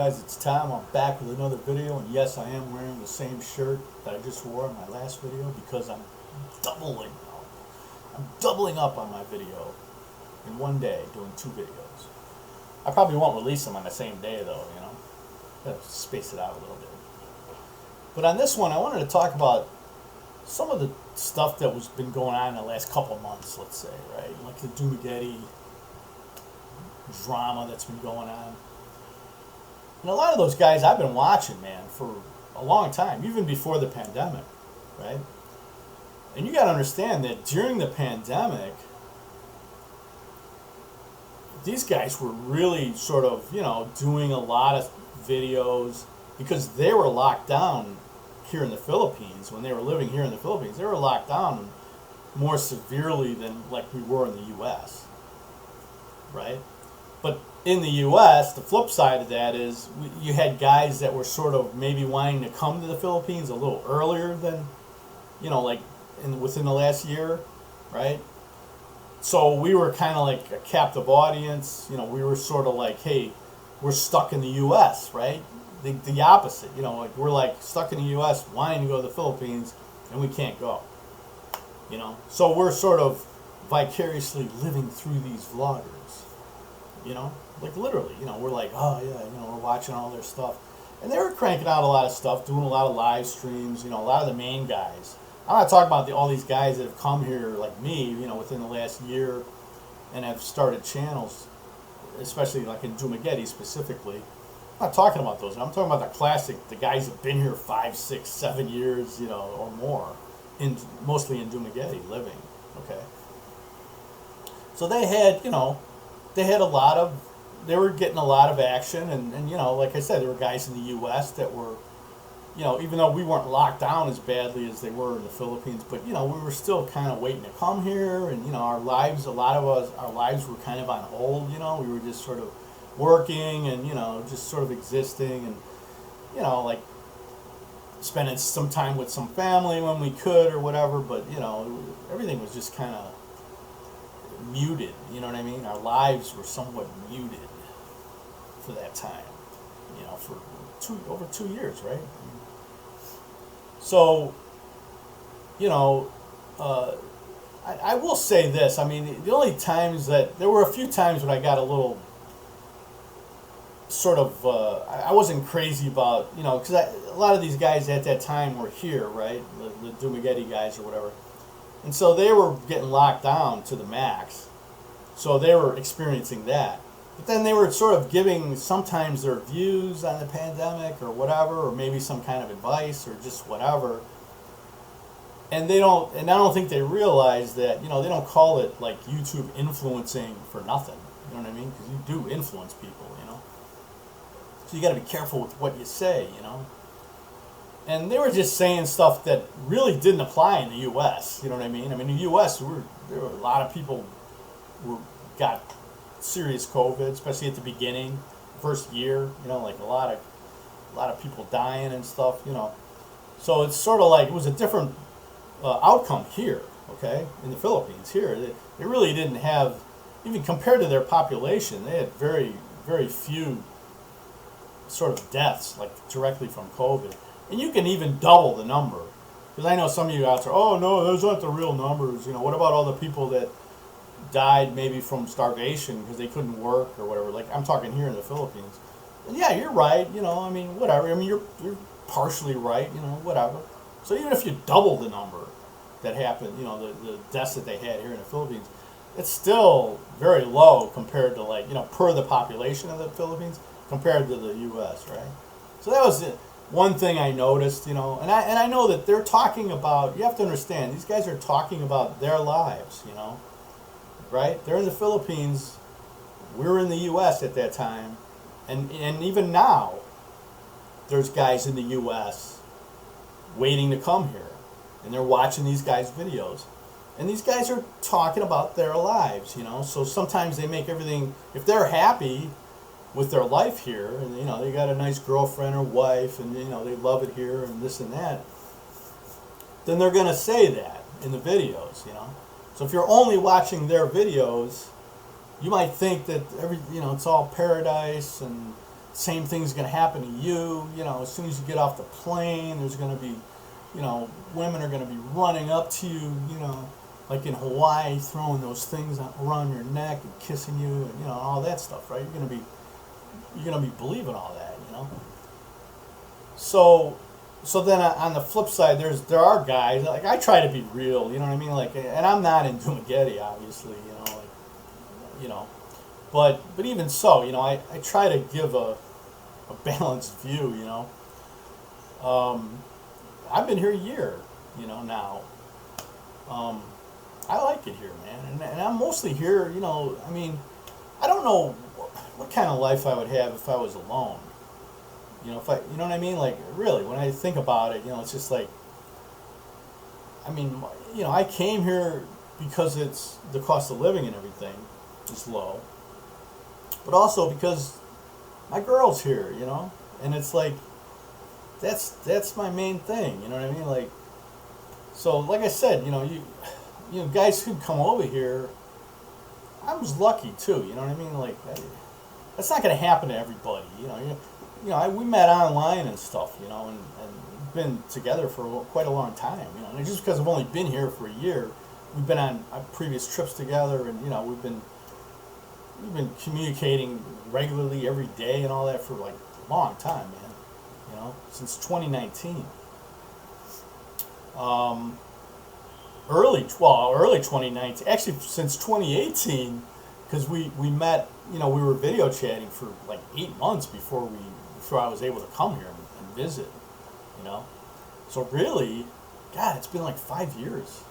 guys? It's Tom. I'm back with another video, and yes, I am wearing the same shirt that I just wore in my last video because doubling I'm doubling up on my video in one day, doing two videos. I probably won't release them on the same day, though. Gotta space it out a little bit. But on this one, I wanted to talk about some of the stuff that was been going on in the last couple months, let's say, right? Like the Dumaguete drama that's been going on. And a lot of those guys I've been watching, man, for a long time, even before the pandemic, right? And you got to understand that during the pandemic, these guys were really sort of, doing a lot of videos because they were locked down here in the Philippines. When they were living here in the Philippines, they were locked down more severely than like we were in the U.S., right? But in the U.S., the flip side of that is you had guys that were sort of maybe wanting to come to the Philippines a little earlier than, like within the last year, right? So we were kind of like a captive audience. We were sort of like, hey, we're stuck in the U.S., right? The opposite, like we're like stuck in the U.S. wanting to go to the Philippines and we can't go, So we're sort of vicariously living through these vloggers. Like literally, we're like, oh yeah, we're watching all their stuff. And they were cranking out a lot of stuff, doing a lot of live streams, a lot of the main guys. I'm not talking about all these guys that have come here like me, within the last year and have started channels, especially like in Dumaguete specifically. I'm not talking about those. I'm talking about the classic, the guys that have been here 5, 6, 7 years, or more, mostly in Dumaguete living, okay? So they had, they were getting a lot of action, and like I said, there were guys in the U.S. that were, even though we weren't locked down as badly as they were in the Philippines, but, we were still kind of waiting to come here, and, our lives were kind of on hold, we were just sort of working and, just sort of existing and, like spending some time with some family when we could or whatever, but, everything was just kind of muted, you know what I mean? Our lives were somewhat muted for that time, for over 2 years, right? So, I will say this. I mean, the only times there were a few times when I got a little sort of, I wasn't crazy about, because a lot of these guys at that time were here, right? The Dumaguete guys or whatever. And so they were getting locked down to the max. So they were experiencing that. But then they were sort of giving sometimes their views on the pandemic or whatever, or maybe some kind of advice or just whatever. And I don't think they realize that, they don't call it like YouTube influencing for nothing. You know what I mean? Because you do influence people, So you got to be careful with what you say, And they were just saying stuff that really didn't apply in the U.S. You know what I mean? I mean, in the U.S., there were a lot of people who got serious COVID, especially at the beginning, first year. Like a lot of people dying and stuff. So it's sort of like it was a different outcome here. Okay, in the Philippines here, they really didn't have, even compared to their population, they had very, very few sort of deaths like directly from COVID. And you can even double the number. Because I know some of you out there, oh no, those aren't the real numbers. What about all the people that died maybe from starvation because they couldn't work or whatever? Like, I'm talking here in the Philippines. And yeah, you're right, I mean, whatever. I mean, you're partially right, whatever. So even if you double the number that happened, the deaths that they had here in the Philippines, it's still very low compared to, like, per the population of the Philippines compared to the U.S., right? So that was it. One thing I noticed, and I know that they're talking about, you have to understand, these guys are talking about their lives, right? They're in the Philippines, we were in the U.S. at that time, and even now, there's guys in the U.S. waiting to come here, and they're watching these guys' videos, and these guys are talking about their lives, so sometimes they make everything, if they're happy with their life here, and they got a nice girlfriend or wife, and they love it here and this and that, then they're going to say that in the videos. So if you're only watching their videos, you might think that it's all paradise and same thing's going to happen to you. You know, as soon as you get off the plane, there's going to be, you know, women are going to be running up to you, you know, like in Hawaii, throwing those things around your neck and kissing you, and you know, all that stuff, right? You're going to be believing all that, you know. So then on the flip side, there are guys, like, I try to be real, you know what I mean? Like, and I'm not in Dumaguete, obviously, you know, like, you know, but even so, you know, I try to give a balanced view, you know. I've been here a year, you know, now. I like it here, man, and I'm mostly here, you know. I mean, I don't know what kind of life I would have if I was alone. You know, you know what I mean? Like, really, when I think about it, you know, it's just like, I mean, you know, I came here because it's the cost of living and everything is low, but also because my girl's here, you know, and it's like, that's my main thing, you know what I mean? Like, so like I said, you know, guys who come over here, I was lucky too, you know what I mean? Like, that's not going to happen to everybody, you know. We met online and stuff, you know, and been together for quite a long time, you know. And just because I've only been here for a year, we've been on previous trips together, and you know, we've been communicating regularly every day and all that for like a long time, man. You know, since 2019. Early 2019, actually since 2018, because we met, you know, we were video chatting for like 8 months before I was able to come here and visit, you know. So really, God, it's been like 5 years.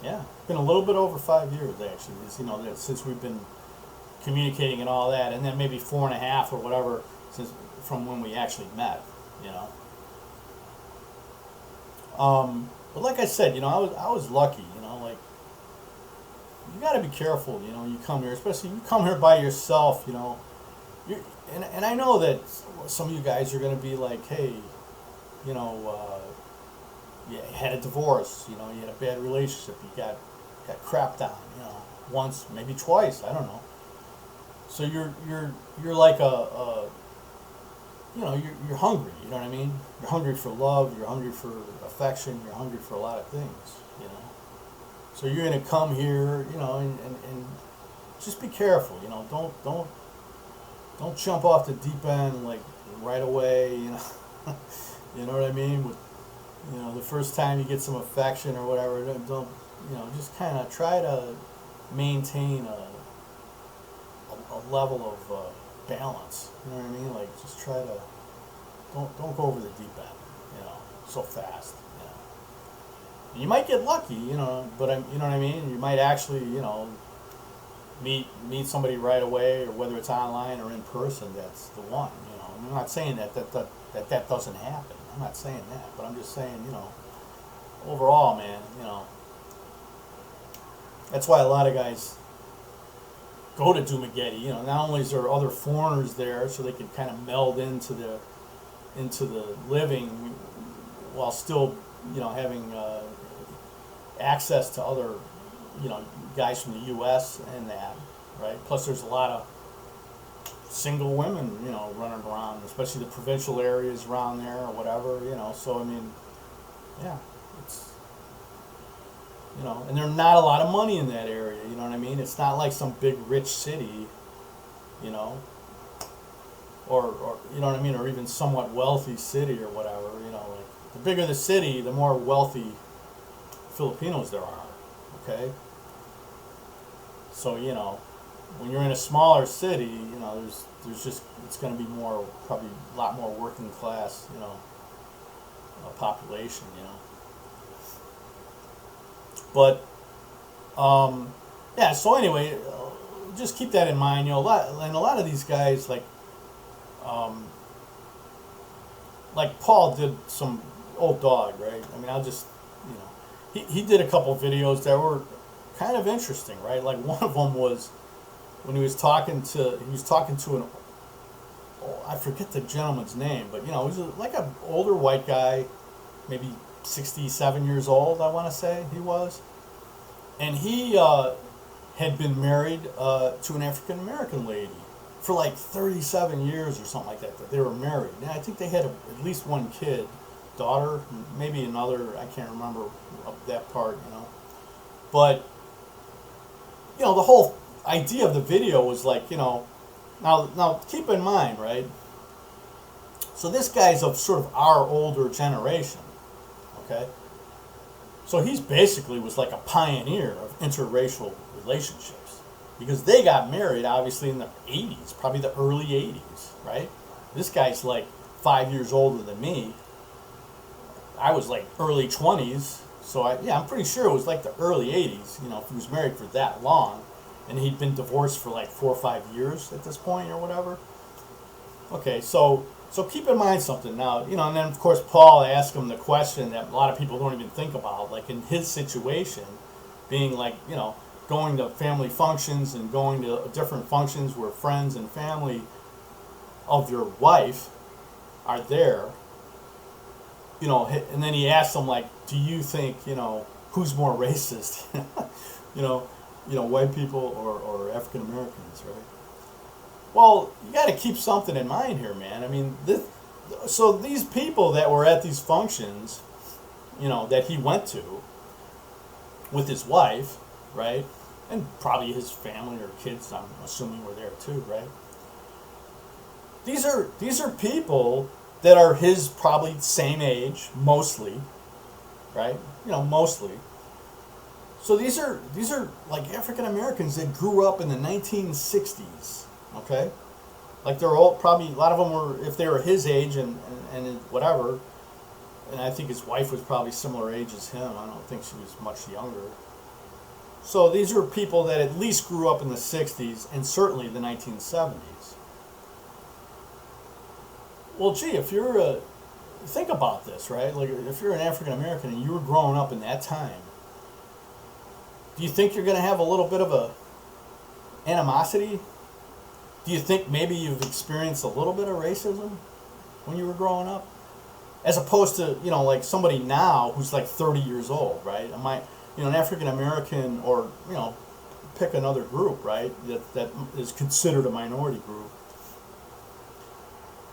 Yeah, it's been a little bit over 5 years actually. It's, you know, since we've been communicating and all that, and then maybe 4.5 or whatever since from when we actually met, you know. But like I said, you know, I was lucky, you know, like, you got to be careful, you know, you come here, especially you come here by yourself, you know. And I know that some of you guys are going to be like, hey, you know, you had a divorce, you know, you had a bad relationship, you got crapped on, you know, once, maybe twice, I don't know. So you're like you know, you're hungry, you know what I mean? You're hungry for love, you're hungry for affection, you're hungry for a lot of things, you know. So you're going to come here, you know, and just be careful, you know. Don't jump off the deep end like right away, you know. You know what I mean? With, you know, the first time you get some affection or whatever, don't you know, just kind of try to maintain a level of balance. You know what I mean? Like, just try to don't go over the deep end, you know, so fast. You know, and you might get lucky, you know, but you know what I mean. You might actually, you know, meet somebody right away, or whether it's online or in person, that's the one. You know, I'm not saying that doesn't happen. I'm not saying that, but I'm just saying, you know, overall, man, you know, that's why a lot of guys go to Dumaguete. You know, not only is there other foreigners there, so they can kind of meld into the living while still, you know, having access to other, you know, guys from the U.S. and that, right? Plus, there's a lot of single women, you know, running around, especially the provincial areas around there or whatever, you know. So I mean, yeah, it's, you know, and there's not a lot of money in that area, you know what I mean? It's not like some big rich city, you know, or you know what I mean, or even somewhat wealthy city or whatever, you know. Like, the bigger the city, the more wealthy Filipinos there are, okay? So, you know, when you're in a smaller city, you know, there's just, it's going to be more, probably a lot more working class, you know, population, you know. But, yeah, so anyway, just keep that in mind, you know. A lot of these guys, like Paul did some Old Dog, right? I mean, I'll just, you know, he did a couple videos that were kind of interesting, right? Like, one of them was when he was talking to an, oh, I forget the gentleman's name, but you know, he was like an older white guy, maybe 67 years old, I want to say he was, and he had been married to an African American lady for like 37 years or something like that they were married. And I think they had at least one kid, daughter, maybe another. I can't remember that part, But the whole idea of the video was like, now keep in mind, right? So this guy's of sort of our older generation, okay? So he's basically was like a pioneer of interracial relationships because they got married obviously in the 80s, probably the early 80s, right? This guy's like 5 years older than me. I was like early 20s, so I'm pretty sure it was like the early 80s, if he was married for that long, and he'd been divorced for like 4 or 5 years at this point or whatever. Okay, so keep in mind something now, and then of course Paul asked him the question that a lot of people don't even think about, like in his situation, being like, going to family functions and going to different functions where friends and family of your wife are there, and then he asked him like, do you think, who's more racist, white people or African Americans, right? Well, you got to keep something in mind here, man. I mean, so these people that were at these functions, that he went to with his wife, right, and probably his family or kids, I'm assuming, were there too, right? These are people that are his probably same age, mostly, right? Mostly. So these are like African Americans that grew up in the 1960s. Okay, like they're all probably, a lot of them were, if they were his age and whatever, and I think his wife was probably similar age as him. I don't think she was much younger. So these are people that at least grew up in the 60s and certainly the 1970s. Well, gee, if you're think about this, right? Like if you're an African American and you were growing up in that time, do you think you're going to have a little bit of a animosity? Do you think maybe you've experienced a little bit of racism when you were growing up? As opposed to, like somebody now who's like 30 years old, right? An African American or, pick another group, right? That is considered a minority group.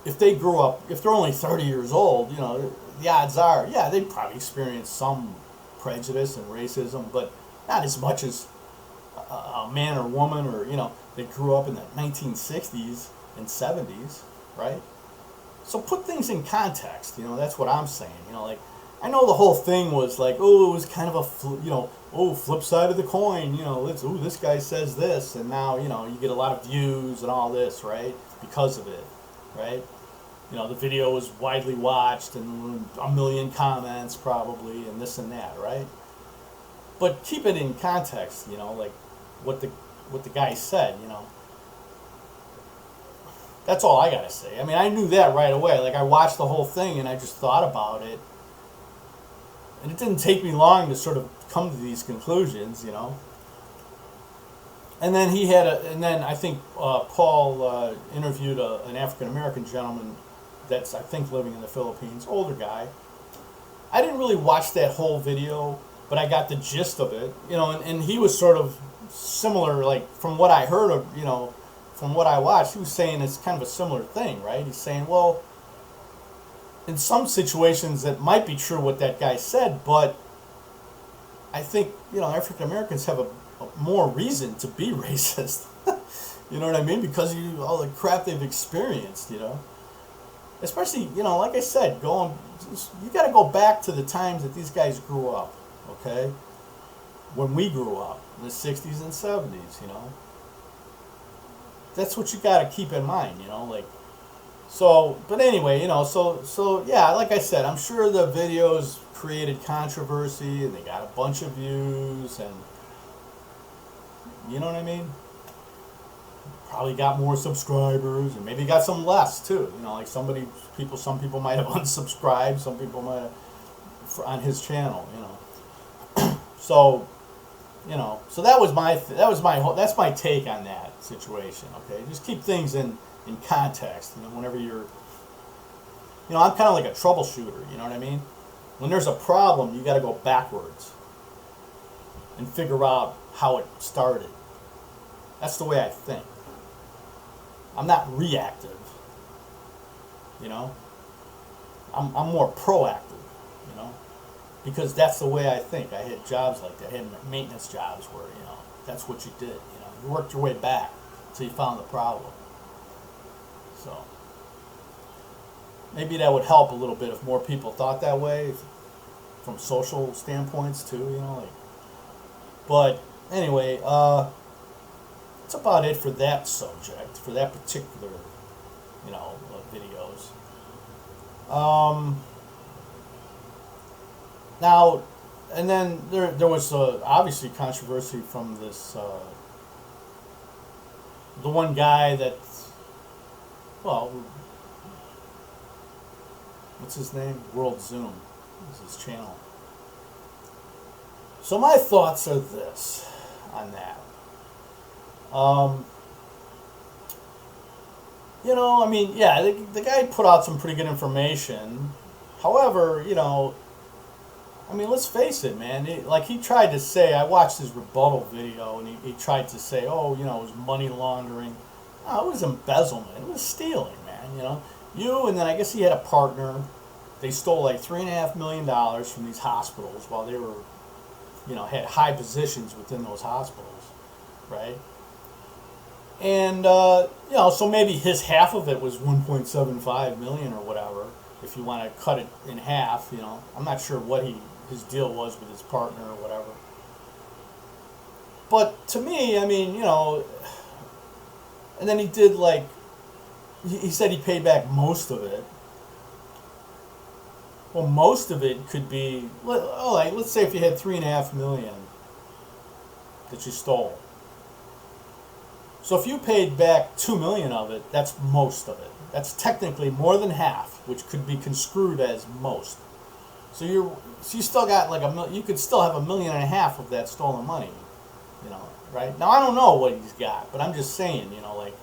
If they grew up, if they're only 30 years old, the odds are, yeah, they probably experienced some prejudice and racism, but not as much as a man or woman or, they grew up in the 1960s and 70s, right? So put things in context, that's what I'm saying. Like, I know the whole thing was like, oh, it was kind of a, flip side of the coin, this guy says this, and now, you get a lot of views and all this, right? Because of it, right? The video was widely watched and a million comments probably and this and that, right? But keep it in context, like what the guy said, That's all I gotta say. I mean, I knew that right away. Like, I watched the whole thing and I just thought about it. And it didn't take me long to sort of come to these conclusions, And then and then I think Paul interviewed an African American gentleman that's, I think, living in the Philippines, older guy. I didn't really watch that whole video, but I got the gist of it, and he was sort of similar, like, from what I heard of, from what I watched, he was saying it's kind of a similar thing, right? He's saying, well, in some situations that might be true what that guy said, but I think, African Americans have a more reason to be racist. You know what I mean? Because all the crap they've experienced, Especially, like I said, you got to go back to the times that these guys grew up, okay? When we grew up, in the 60s and 70s, That's what you got to keep in mind, like. So, but anyway, so yeah, like I said, I'm sure the videos created controversy and they got a bunch of views and, you know what I mean? Probably got more subscribers and maybe got some less too. Like some people might have unsubscribed, some people might have on his channel, So, so that's my take on that situation. Okay, just keep things in context. Whenever you're, I'm kind of like a troubleshooter. You know what I mean? When there's a problem, you got to go backwards and figure out how it started. That's the way I think. I'm not reactive, you know. I'm more proactive, you know, because that's the way I think. I had jobs like that. I had maintenance jobs where, you know, that's what you did. You know, you worked your way back until you found the problem. So maybe that would help a little bit if more people thought that way, from social standpoints too. You know, like. But anyway, that's about it for that subject, for that particular, you know, videos. Now, and then there was obviously controversy from this the one guy that, well, what's his name? World Zoom is his channel. So my thoughts are this on that. You know, I mean, yeah, the guy put out some pretty good information. However, you know, I mean, let's face it, man. Like he tried to say, I watched his rebuttal video, and he tried to say, oh, you know, it was money laundering. No, it was embezzlement. It was stealing, man. And then I guess he had a partner. They stole like $3.5 million from these hospitals while they were, you know, had high positions within those hospitals, right? And you know, so maybe his half of it was 1.75 million or whatever. If you want to cut it in half, you know, I'm not sure what his deal was with his partner or whatever. But to me, I mean, you know, and then he did like, he said he paid back most of it. Well, most of it could be, like, let's say if you had 3.5 million that you stole. So if you paid back 2 million of it, that's most of it. That's technically more than half, which could be construed as most. So you still got like you could still have 1.5 million of that stolen money, you know, right? Now I don't know what he's got, but I'm just saying, you know, like,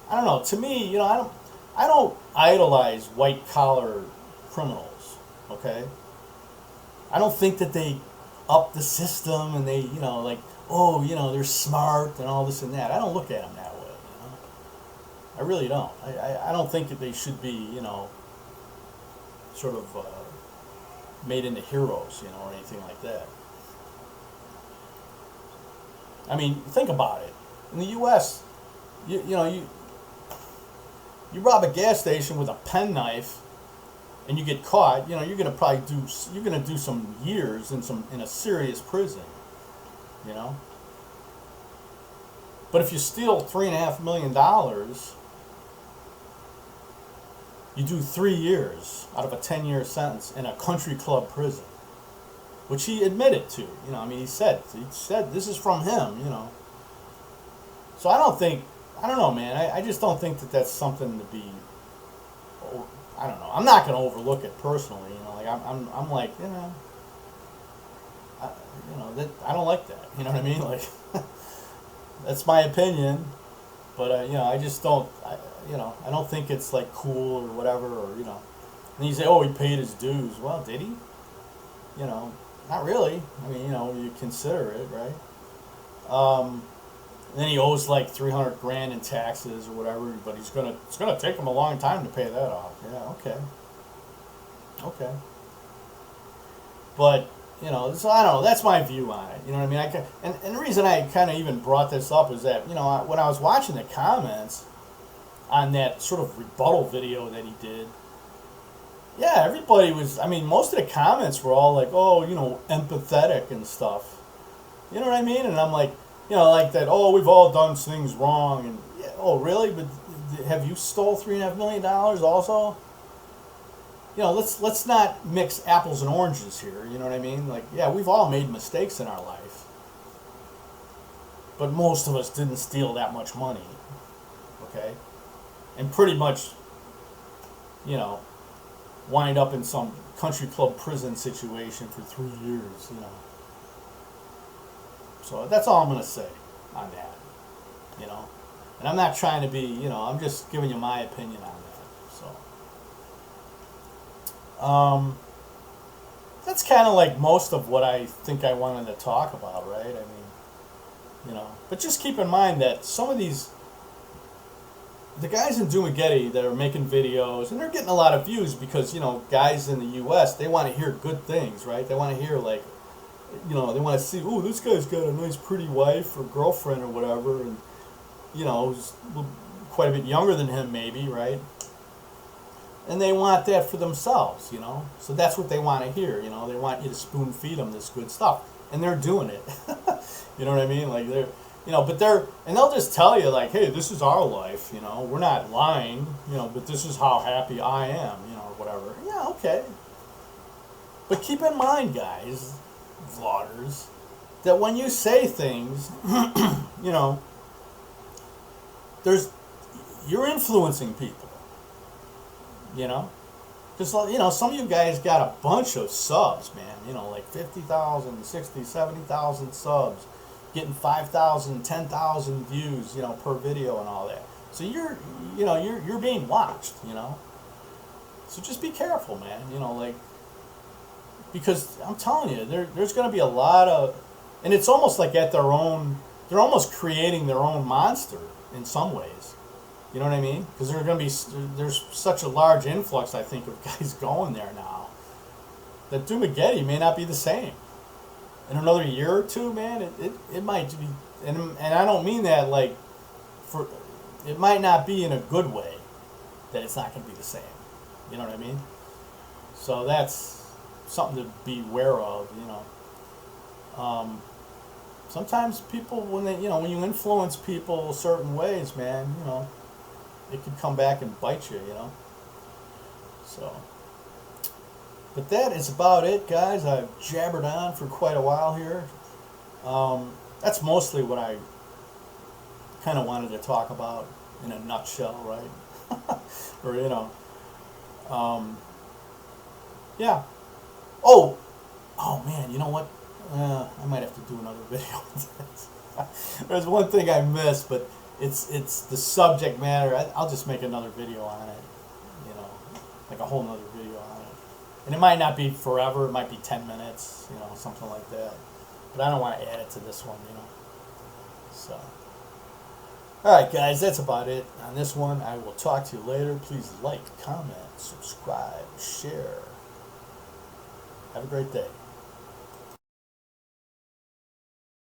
I don't know. To me, you know, I don't idolize white collar criminals, okay? I don't think that they up the system and they, you know, like, oh, you know, they're smart and all this and that. I don't look at them that way, you know. I really don't. I don't think that they should be, you know, sort of made into heroes, you know, or anything like that. I mean, think about it. In the U.S., you rob a gas station with a penknife, and you get caught. You know, you're gonna do some years in a serious prison. You know. But if you steal $3.5 million, you do 3 years out of a 10-year sentence in a country club prison, which he admitted to. You know, I mean, he said this is from him. You know. So I don't know, man. I just don't think that that's something to be. I don't know. I'm not going to overlook it personally. You know, like I'm like, you know, I don't like that. You know what I mean? Like, that's my opinion, but you know, I just don't. I don't think it's like cool or whatever, or you know. And you say, oh, he paid his dues. Well, did he? You know, not really. I mean, you know, you consider it, right? Then he owes like 300 grand in taxes or whatever, but it's gonna take him a long time to pay that off. Yeah, okay. But you know, so I don't know. That's my view on it. You know what I mean? And the reason I kind of even brought this up is that, you know, when I was watching the comments on that sort of rebuttal video that he did, yeah, everybody was. I mean, most of the comments were all like, oh, you know, empathetic and stuff. You know what I mean? And I'm like, you know, like that. Oh, we've all done things wrong. And yeah, oh, really? But have you stole $3.5 million also? You know, let's not mix apples and oranges here. You know what I mean? Like, yeah, we've all made mistakes in our life, but most of us didn't steal that much money. Okay, and pretty much, you know, wind up in some country club prison situation for 3 years. You know. So that's all I'm going to say on that, you know. And I'm not trying to be, you know, I'm just giving you my opinion on that. So that's kind of like most of what I think I wanted to talk about, right? I mean, you know, but just keep in mind that some of these the guys in Dumaguete that are making videos, and they're getting a lot of views because, you know, guys in the U.S., they want to hear good things, right? They want to hear, like, you know, they want to see, oh, this guy's got a nice pretty wife or girlfriend or whatever, and, you know, who's quite a bit younger than him maybe, right? And they want that for themselves, you know? So that's what they want to hear, you know? They want you to spoon feed them this good stuff. And they're doing it. You know what I mean? Like, they're, you know, but they're, and they'll just tell you, like, hey, this is our life, you know? We're not lying, you know, but this is how happy I am, you know, or whatever. Yeah, okay. But keep in mind, guys, vloggers, that when you say things, you know, you're influencing people, you know? Because, you know, some of you guys got a bunch of subs, man, you know, like 50,000, 60, 70,000 subs, getting 5,000, 10,000 views, you know, per video and all that. So you're being watched, you know? So just be careful, man, you know, like, because I'm telling you, there's going to be a lot of, and it's almost like they're almost creating their own monster in some ways. You know what I mean? Because there's such a large influx, I think, of guys going there now that Dumaguete may not be the same. In another year or two, man, it might be, and I don't mean that like, it might not be in a good way that it's not going to be the same. You know what I mean? So that's something to be aware of, you know. Sometimes people, when you influence people certain ways, man, you know, it could come back and bite you, you know. So, but that is about it, guys. I've jabbered on for quite a while here. That's mostly what I kind of wanted to talk about in a nutshell, right? Or, you know, yeah. Oh man, you know what? I might have to do another video. There's one thing I missed, but it's the subject matter. I'll just make another video on it, you know, like a whole nother video on it. And it might not be forever. It might be 10 minutes, you know, something like that. But I don't want to add it to this one, you know. So, all right, guys, that's about it on this one. I will talk to you later. Please like, comment, subscribe, share. Have a great day.